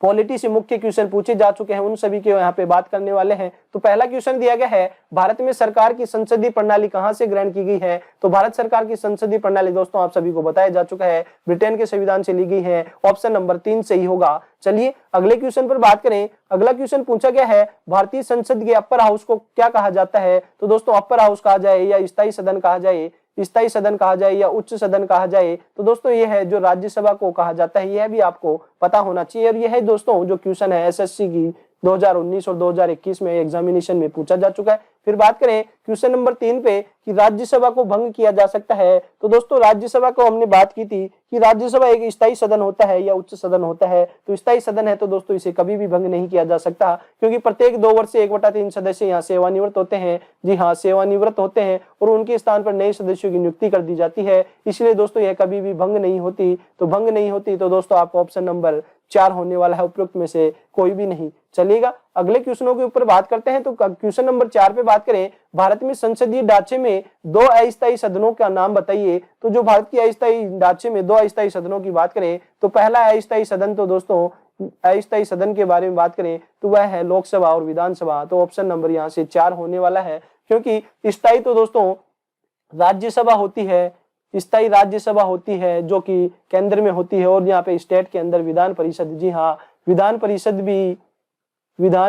पॉलिटी से मुख्य क्वेश्चन पूछे जा चुके हैं उन सभी के यहाँ पे बात करने वाले हैं। तो पहला क्वेश्चन दिया गया है, भारत में सरकार की संसदीय प्रणाली कहाँ से ग्रहण की गई है? तो भारत सरकार की संसदीय प्रणाली दोस्तों आप सभी को बताया जा चुका है, ब्रिटेन के संविधान से ली गई है। ऑप्शन नंबर 3 सही होगा। चलिए अगले क्वेश्चन पर बात करें। अगला क्वेश्चन पूछा गया है, भारतीय संसद के अपर हाउस को क्या कहा जाता है? तो दोस्तों अपर हाउस कहा जाए या स्थायी सदन कहा जाए, स्थायी सदन कहा जाए या उच्च सदन कहा जाए, तो दोस्तों यह है जो राज्यसभा को कहा जाता है। यह भी आपको पता होना चाहिए। और यह है दोस्तों जो क्वेश्चन है एसएससी की 2019 और 2021 में एग्जामिनेशन में पूछा जा चुका है। फिर बात करें क्वेश्चन नंबर 3 पे कि राज्यसभा को भंग किया जा सकता है। तो दोस्तों राज्यसभा को हमने बात की थी कि राज्यसभा एक स्थायी सदन होता है या उच्च सदन होता है। तो स्थायी सदन है तो दोस्तों इसे कभी भी भंग नहीं किया जा सकता, क्योंकि प्रत्येक 2 वर्ष से 1/3 सदस्य यहाँ सेवानिवृत्त होते हैं। जी हाँ, सेवानिवृत्त होते हैं और उनके स्थान पर नए सदस्यों की नियुक्ति कर दी जाती है। इसलिए दोस्तों यह कभी भी भंग नहीं होती। तो भंग नहीं होती तो दोस्तों आपको ऑप्शन नंबर 4 होने वाला है, उपयुक्त में से कोई भी नहीं। चलिएगा अगले क्वेश्चनों के ऊपर बात करते हैं। तो क्वेश्चन नंबर 4 पे बात करें, भारत में संसदीय ढांचे में 2 अस्थायी सदनों का नाम बताइए। तो जो भारत की अस्थायी ढांचे में 2 अस्थायी सदनों की बात करें तो पहला अस्थायी सदन तो दोस्तों अस्थायी सदन के बारे में बात करें तो वह है लोकसभा और विधानसभा। तो ऑप्शन नंबर यहाँ से 4 होने वाला है, क्योंकि स्थायी तो दोस्तों राज्यसभा होती है, स्थायी राज्यसभा होती है जो कि केंद्र में होती है और यहाँ पे स्टेट के अंदर विधान परिषद। जी हाँ, विधान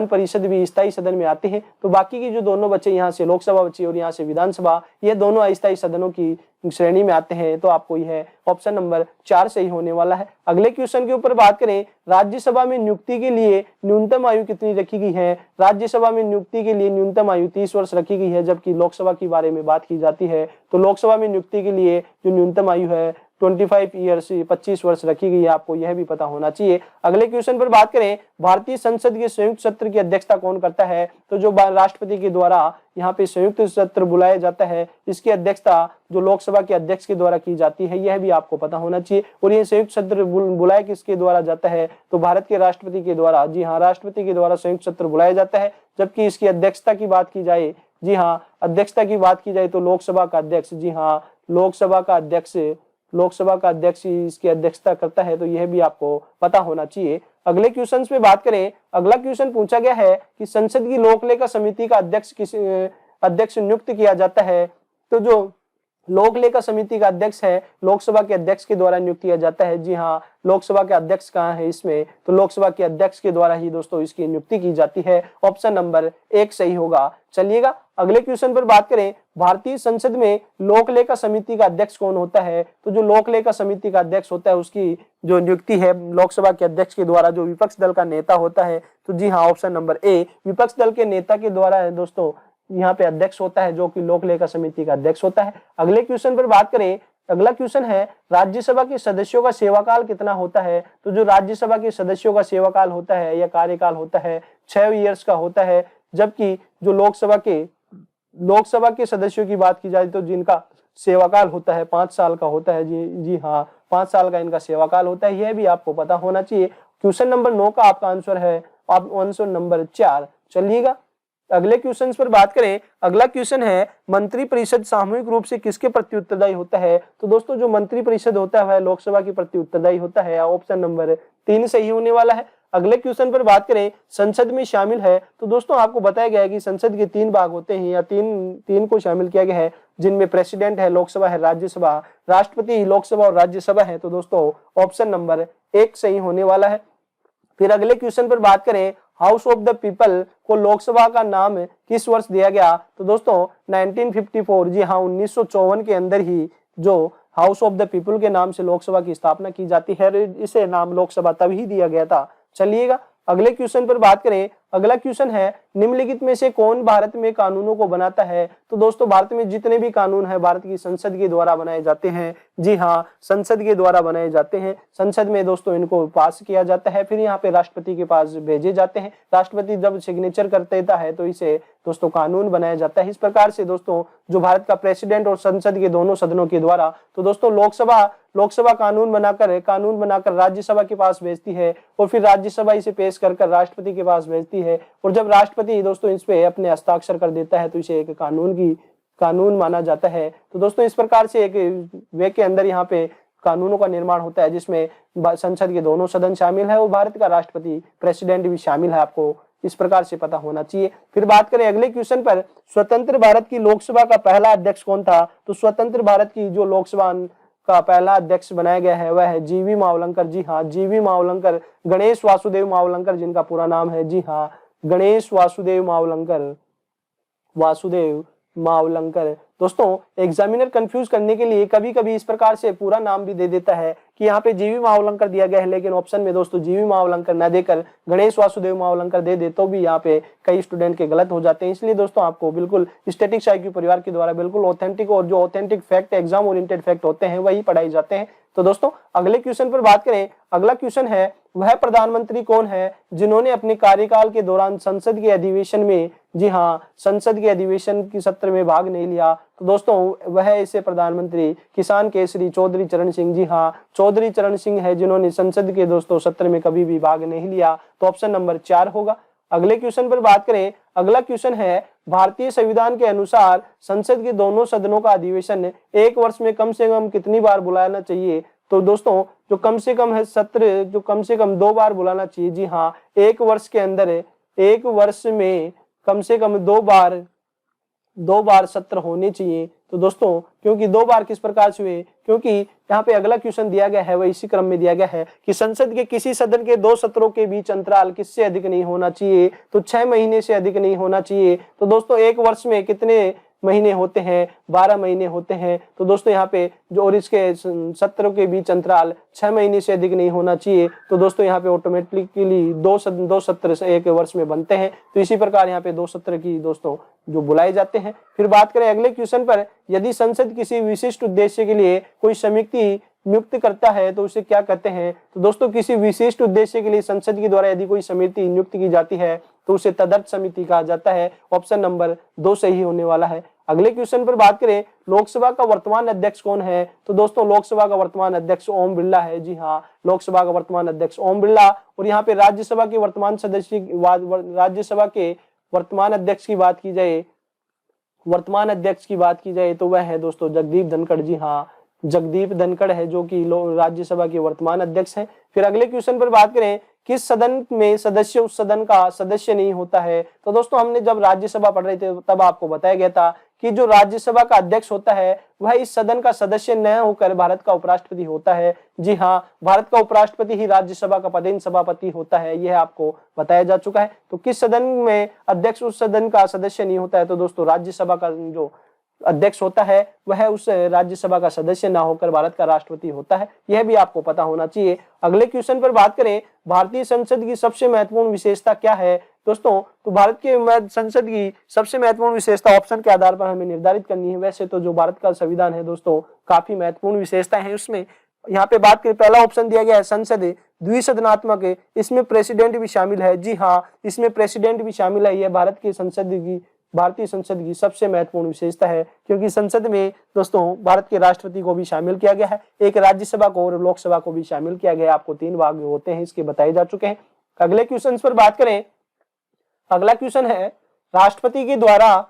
परिषद भी स्थायी सदन में आते हैं। तो बाकी की जो दोनों बच्चे यहाँ से लोकसभा बची और यहाँ से विधानसभा, ये दोनों अस्थायी सदनों की श्रेणी में आते हैं। तो आपको यह ऑप्शन नंबर 4 सही होने वाला है। अगले क्वेश्चन के ऊपर बात करें, राज्यसभा में नियुक्ति के लिए न्यूनतम आयु कितनी रखी गई है? राज्यसभा में नियुक्ति के लिए न्यूनतम आयु 30 वर्ष रखी गई है, जबकि लोकसभा के बारे में बात की जाती है तो लोकसभा में नियुक्ति के लिए जो न्यूनतम आयु है 25 ईयर्स 25 वर्ष रखी गई है। आपको यह भी पता होना चाहिए। अगले क्वेश्चन पर बात करें, भारतीय संसद के संयुक्त सत्र की अध्यक्षता कौन करता है? तो जो राष्ट्रपति के द्वारा यहाँ पे संयुक्त सत्र बुलाया जाता है, इसकी अध्यक्षता जो लोकसभा के अध्यक्ष के द्वारा की जाती है। यह भी आपको पता होना चाहिए। और ये संयुक्त सत्र बुलाया किसके द्वारा जाता है? तो भारत के राष्ट्रपति के द्वारा। जी हाँ, राष्ट्रपति के द्वारा संयुक्त सत्र बुलाया जाता है। जबकि इसकी अध्यक्षता की बात की जाए, जी हाँ, अध्यक्षता की बात की जाए तो लोकसभा का अध्यक्ष, जी हाँ, लोकसभा का अध्यक्ष इसकी अध्यक्षता करता है। तो यह भी आपको पता होना चाहिए। अगले क्वेश्चन पे बात करें। अगला क्वेश्चन पूछा गया है कि संसद की लोक लेखा समिति का अध्यक्ष नियुक्त किया जाता है। तो जो लोक लेखा समिति का अध्यक्ष है लोकसभा के अध्यक्ष के द्वारा नियुक्त किया जाता है। जी हाँ, लोकसभा के अध्यक्ष कहाँ है इसमें? तो लोकसभा के अध्यक्ष के द्वारा ही दोस्तों इसकी नियुक्ति की जाती है। ऑप्शन नंबर 1 सही होगा। चलिएगा अगले क्वेश्चन पर बात करें, भारतीय संसद में लोक लेखा समिति का अध्यक्ष कौन होता है? तो जो लोक लेखा समिति का अध्यक्ष होता है उसकी जो नियुक्ति है लोकसभा के अध्यक्ष के द्वारा, जो विपक्ष दल का नेता होता है। तो जी हाँ, ऑप्शन नंबर ए विपक्ष दल के नेता के द्वारा है दोस्तों यहाँ पे अध्यक्ष होता है, जो कि लोक लेखा समिति का अध्यक्ष होता है। अगले क्वेश्चन पर बात करें, अगला क्वेश्चन है राज्यसभा के सदस्यों का सेवाकाल कितना होता है। तो जो राज्यसभा के सदस्यों का सेवाकाल होता है या कार्यकाल होता है 6 ईयर्स का होता है, जबकि जो लोकसभा के सदस्यों की बात की जाए तो जिनका सेवाकाल होता है 5 साल का होता है। जी हाँ, 5 साल का इनका सेवाकाल होता है, यह भी आपको पता होना चाहिए। क्वेश्चन नंबर 9 का आपका आंसर है आंसर नंबर 4। चलिएगा अगले क्वेश्चन पर बात करें। अगला क्वेश्चन है मंत्रिपरिषद सामूहिक रूप से किसके प्रति उत्तरदायी होता है। तो दोस्तों जो मंत्रिपरिषद होता है वह लोकसभा के प्रति उत्तरदायी होता है। ऑप्शन नंबर 3 सही होने वाला है। अगले क्वेश्चन पर बात करें संसद में शामिल है। तो दोस्तों आपको बताया गया है कि संसद के 3 भाग होते हैं या तीन को शामिल किया गया है, जिनमें प्रेसिडेंट है, लोकसभा है, राज्यसभा, राष्ट्रपति लोकसभा और राज्यसभा है। तो दोस्तों ऑप्शन नंबर 1 सही होने वाला है। फिर अगले क्वेश्चन पर बात करें हाउस ऑफ द पीपल को लोकसभा का नाम किस वर्ष दिया गया। तो दोस्तों 1954, जी हाँ 1954 के अंदर ही जो हाउस ऑफ द पीपल के नाम से लोकसभा की स्थापना की जाती है, इसे नाम लोकसभा तभी दिया गया था। चलिएगा अगले क्वेश्चन पर बात करें। अगला क्वेश्चन है निम्नलिखित में से कौन भारत में कानूनों को बनाता है। तो दोस्तों भारत में जितने भी कानून है भारत की संसद के द्वारा बनाए जाते हैं। जी हाँ, संसद के द्वारा बनाए जाते हैं। संसद में दोस्तों इनको पास किया जाता है, फिर यहाँ पे राष्ट्रपति के पास भेजे जाते हैं। राष्ट्रपति जब सिग्नेचर कर देता है तो इसे दोस्तों कानून बनाया जाता है। इस प्रकार से दोस्तों जो भारत का प्रेसिडेंट और संसद के दोनों सदनों के द्वारा, तो दोस्तों लोकसभा कानून बनाकर राज्यसभा के पास भेजती है और फिर राज्यसभा इसे पेश कर राष्ट्रपति के पास भेजती है, और जब राष्ट्रपति दोस्तों इस पे अपने हस्ताक्षर कर देता है तो इसे एक कानून माना जाता है। तो दोस्तों इस प्रकार से एक वे के अंदर यहाँ पे कानूनों का निर्माण होता है, जिसमें संसद के दोनों सदन शामिल है और भारत का राष्ट्रपति प्रेसिडेंट भी शामिल है। आपको इस प्रकार से पता होना चाहिए। फिर बात करें अगले क्वेश्चन पर, स्वतंत्र भारत की लोकसभा का पहला अध्यक्ष कौन था। तो स्वतंत्र भारत की जो लोकसभा का पहला अध्यक्ष बनाया गया है वह है जीवी मावलंकर। जी हाँ, जीवी मावलंकर, गणेश वासुदेव मावलंकर जिनका पूरा नाम है। जी हाँ, गणेश वासुदेव मावलंकर। दोस्तों एग्जामिनर कंफ्यूज करने के लिए कभी कभी इस प्रकार से पूरा नाम भी दे देता है कि यहाँ पे जीवी मावलंकर दिया गया है, लेकिन ऑप्शन में दोस्तों जीवी मावलंकर न देकर गणेश वासुदेव मावलंकर दे तो भी यहाँ पे कई स्टूडेंट के गलत हो जाते हैं। इसलिए दोस्तों आपको बिल्कुल स्टैटिक्स आईक्यू परिवार के द्वारा बिल्कुल ऑथेंटिक और जो authentic fact exam oriented fact होते हैं वही पढ़ाए जाते हैं। तो दोस्तों अगले क्वेश्चन पर बात करें। अगला क्वेश्चन है वह प्रधानमंत्री कौन है जिन्होंने अपने कार्यकाल के दौरान संसद के अधिवेशन में, जी हाँ, संसद के अधिवेशन की सत्र में भाग नहीं लिया। तो दोस्तों वह ऐसे प्रधानमंत्री किसान केसरी चौधरी चरण सिंह। जी हाँ, चौधरी चरण सिंह है जिन्होंने संसद के दोस्तों सत्र में कभी भी भाग नहीं लिया। तो ऑप्शन नंबर 4 होगा। अगले क्वेश्चन पर बात करें। अगला क्वेश्चन है भारतीय संविधान के अनुसार संसद के दोनों सदनों का अधिवेशन एक वर्ष में कम से कम कितनी बार बुलाना चाहिए। तो दोस्तों जो कम से कम है सत्र जो कम से कम 2 बार बुलाना चाहिए। जी हाँ, एक वर्ष के अंदर एक वर्ष में कम से कम 2 बार सत्र होने चाहिए। तो दोस्तों क्योंकि 2 बार किस प्रकार से हुए, क्योंकि यहाँ पे अगला क्वेश्चन दिया गया है वह इसी क्रम में दिया गया है कि संसद के किसी सदन के 2 सत्रों के बीच अंतराल किससे अधिक नहीं होना चाहिए। तो 6 महीने से अधिक नहीं होना चाहिए। तो दोस्तों एक वर्ष में कितने महीने होते हैं, 12 महीने होते हैं। तो दोस्तों यहाँ पे जो और इसके सत्रों के बीच अंतराल 6 महीने से अधिक नहीं होना चाहिए। तो दोस्तों यहाँ पे ऑटोमेटिकली 2 सत्र से एक वर्ष में बनते हैं। तो इसी प्रकार यहाँ पे 2 सत्र की दोस्तों जो बुलाए जाते हैं। फिर बात करें अगले क्वेश्चन पर, यदि संसद किसी विशिष्ट उद्देश्य के लिए कोई समिति नियुक्त करता है तो उसे क्या कहते हैं। तो दोस्तों किसी विशिष्ट उद्देश्य के लिए संसद के द्वारा यदि कोई समिति नियुक्त की जाती है तो उसे तदर्थ समिति कहा जाता है। ऑप्शन नंबर 2 सही होने वाला है। अगले क्वेश्चन पर बात करें लोकसभा का वर्तमान अध्यक्ष कौन है। तो दोस्तों लोकसभा का वर्तमान अध्यक्ष ओम बिरला है। जी हाँ, लोकसभा का वर्तमान अध्यक्ष ओम बिरला। और यहाँ पे राज्यसभा के वर्तमान अध्यक्ष की बात की जाए तो वह है दोस्तों जगदीप धनखड़। जी हाँ, जगदीप धनखड़ है जो कि राज्यसभा के वर्तमान अध्यक्ष हैं। फिर अगले क्वेश्चन पर बात करें किस सदन में सदस्य उस सदन का सदस्य नहीं होता है। तो दोस्तों हमने जब राज्यसभा पढ़ रहे थे तब आपको बताया गया था कि जो राज्यसभा का अध्यक्ष होता है वह इस सदन का सदस्य न होकर भारत का उपराष्ट्रपति होता है। जी हाँ, भारत का उपराष्ट्रपति ही राज्यसभा का पदेन सभापति होता है, यह आपको बताया जा चुका है। तो किस सदन में अध्यक्ष उस सदन का सदस्य नहीं होता है। तो दोस्तों राज्यसभा का जो अध्यक्ष होता है वह उस राज्यसभा का सदस्य ना होकर भारत का राष्ट्रपति होता है, यह भी आपको पता होना चाहिए। अगले क्वेश्चन पर बात करें, भारतीय संसद की सबसे महत्वपूर्ण विशेषता क्या है दोस्तों? तो भारत के संसद की सबसे महत्वपूर्ण विशेषता ऑप्शन के आधार पर हमें निर्धारित करनी है। वैसे तो जो भारत का संविधान है दोस्तों काफी महत्वपूर्ण विशेषताएं हैं उसमें। यहाँ पे बात करें, पहला ऑप्शन दिया गया है संसद द्विसदनात्मक है, इसमें प्रेसिडेंट भी शामिल है। जी हाँ, इसमें प्रेसिडेंट भी शामिल है। यह भारतीय संसद की सबसे महत्वपूर्ण विशेषता है, क्योंकि संसद में दोस्तों भारत के राष्ट्रपति को भी शामिल किया गया है, एक राज्यसभा को और लोकसभा को भी शामिल किया गया है। आपको 3 भाग होते हैं इसके बताए जा चुके हैं। अगले क्वेश्चन पर बात करें, अगला क्वेश्चन है राष्ट्रपति के द्वारा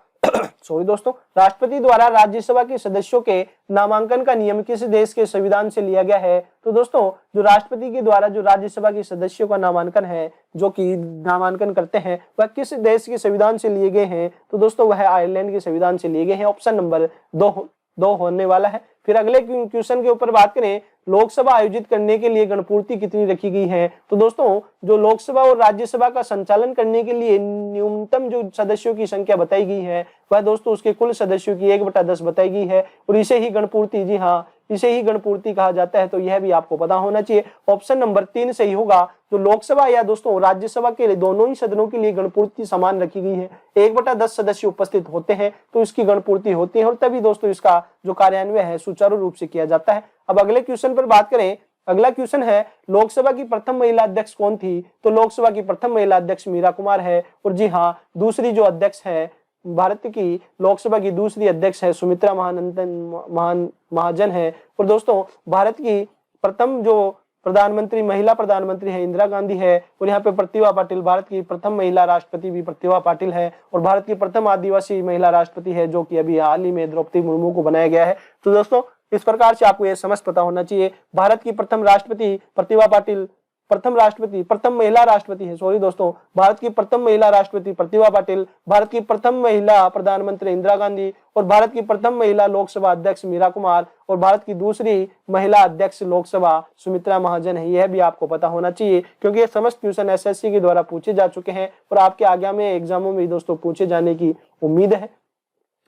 राष्ट्रपति द्वारा राज्यसभा के सदस्यों के नामांकन का नियम किस देश के संविधान से लिया गया है? तो दोस्तों जो राष्ट्रपति के द्वारा जो राज्यसभा के सदस्यों का नामांकन है, जो कि नामांकन करते हैं, वह किस देश के संविधान से लिए गए हैं? तो दोस्तों वह आयरलैंड के संविधान से लिए गए हैं। ऑप्शन नंबर 2 होने वाला है। फिर अगले क्वेश्चन के ऊपर बात करें, लोकसभा आयोजित करने के लिए गणपूर्ति कितनी रखी गई है? तो दोस्तों जो लोकसभा और राज्यसभा का संचालन करने के लिए न्यूनतम जो सदस्यों की संख्या बताई गई है वह दोस्तों उसके कुल सदस्यों की 1/10 बताई गई है, और इसे ही गणपूर्ति, जी हाँ, इसे ही गणपूर्ति कहा जाता है। तो यह भी आपको पता होना चाहिए। ऑप्शन नंबर 3 सही होगा। जो लोकसभा या दोस्तों राज्यसभा के लिए दोनों ही सदनों के लिए गणपूर्ति समान रखी गई है। 1/10 सदस्य उपस्थित होते हैं तो इसकी गणपूर्ति होती है, और तभी दोस्तों इसका जो कार्यान्वयन है सुचारू रूप से किया जाता है। अब अगले क्वेश्चन पर बात करें, अगला क्वेश्चन है लोकसभा की प्रथम महिला अध्यक्ष कौन थी? तो लोकसभा की प्रथम महिला अध्यक्ष मीरा कुमार है, और जी हाँ, दूसरी जो अध्यक्ष है भारत की लोकसभा की दूसरी अध्यक्ष है सुमित्रा महाजन है। और दोस्तों भारत की प्रथम जो महिला प्रधानमंत्री है इंदिरा गांधी है, और यहाँ पे प्रतिभा पाटिल, भारत की प्रथम महिला राष्ट्रपति भी प्रतिभा पाटिल है, और भारत की प्रथम आदिवासी महिला राष्ट्रपति है जो कि अभी हाल ही में द्रौपदी मुर्मू को बनाया गया है। तो दोस्तों इस प्रकार से आपको यह समझ पता होना चाहिए। भारत की प्रथम राष्ट्रपति प्रतिभा पाटिल, प्रथम महिला राष्ट्रपति है, सॉरी दोस्तों, भारत की प्रथम महिला राष्ट्रपति प्रतिभा पाटिल, भारत की प्रथम महिला प्रधानमंत्री इंदिरा गांधी, और भारत की प्रथम महिला लोकसभा अध्यक्ष मीरा कुमार, और भारत की दूसरी महिला अध्यक्ष लोकसभा सुमित्रा महाजन है। यह भी आपको पता होना चाहिए, क्योंकि ये समस्त क्वेश्चन एसएससी के द्वारा पूछे जा चुके हैं और आपके आगामी एग्जामों में दोस्तों पूछे जाने की उम्मीद है।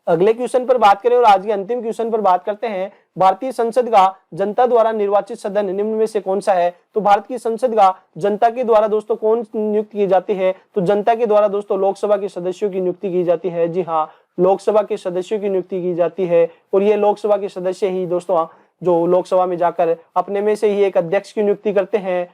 अगले क्वेश्चन पर बात करें और आज के अंतिम क्वेश्चन पर बात करते हैं, भारतीय संसद का जनता द्वारा निर्वाचित सदन निम्न में से कौन सा है? तो भारत की संसद का जनता के द्वारा दोस्तों कौन नियुक्त की जाती है? तो जनता के द्वारा दोस्तों लोकसभा के सदस्यों की नियुक्ति की जाती है। जी हाँ, लोकसभा के सदस्यों की नियुक्ति की जाती है, और ये लोकसभा के सदस्य ही दोस्तों जो लोकसभा में जाकर अपने में से ही एक अध्यक्ष की नियुक्ति करते हैं,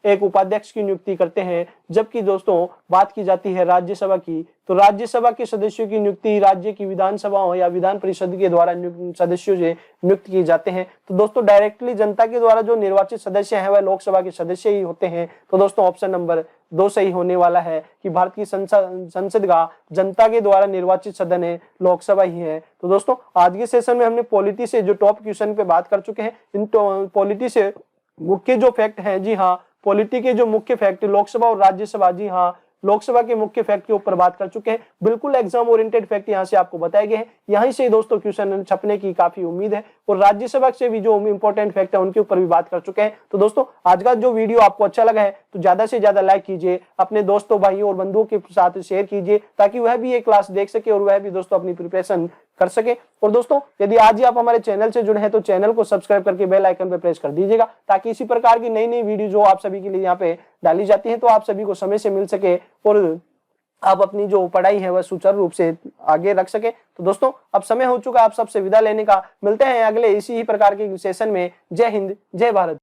एक उपाध्यक्ष की नियुक्ति करते हैं। जबकि दोस्तों बात की जाती है राज्यसभा की, तो राज्यसभा के सदस्यों की नियुक्ति राज्य की विधानसभाओं या विधान परिषद के द्वारा सदस्यों से नियुक्त किए जाते हैं। तो दोस्तों डायरेक्टली जनता के द्वारा जो निर्वाचित सदस्य हैं वह लोकसभा के सदस्य ही होते हैं। तो दोस्तों ऑप्शन नंबर 2 सही होने वाला है कि भारत की संसद का जनता के द्वारा निर्वाचित सदन है लोकसभा ही है। तो दोस्तों आज के सेशन में हमने पॉलिटी से जो टॉप क्वेश्चन पे बात कर चुके हैं। इन पॉलिटी से मुख्य जो फैक्ट है, जी हाँ, पॉलिटी के जो मुख्य फैक्ट लोकसभा और राज्यसभा, जी हाँ, लोकसभा के मुख्य फैक्ट के ऊपर बात कर चुके हैं। बिल्कुल एग्जाम ओरिएंटेड फैक्ट यहाँ से आपको बताए गए हैं। यहीं से दोस्तों क्वेश्चन छपने की काफी उम्मीद है, और राज्यसभा से भी जो इंपॉर्टेंट फैक्ट है उनके ऊपर भी बात कर चुके हैं। तो दोस्तों आज का जो वीडियो आपको अच्छा लगा है तो ज्यादा से ज्यादा लाइक कीजिए, अपने दोस्तों भाइयों और बंधुओं के साथ शेयर कीजिए, ताकि वह भी ये क्लास देख सके और वह भी दोस्तों अपनी प्रिपरेशन कर सके। और दोस्तों यदि आज ही आप हमारे चैनल से जुड़े हैं तो चैनल को सब्सक्राइब करके बेल आइकन पर प्रेस कर दीजिएगा, ताकि इसी प्रकार की नई नई वीडियो जो आप सभी के लिए यहाँ पे डाली जाती है तो आप सभी को समय से मिल सके, और आप अपनी जो पढ़ाई है वह सुचारू रूप से आगे रख सके। तो दोस्तों अब समय हो चुका है आप सबसे विदा लेने का। मिलते हैं अगले इसी ही प्रकार के सेशन में। जय हिंद, जय भारत।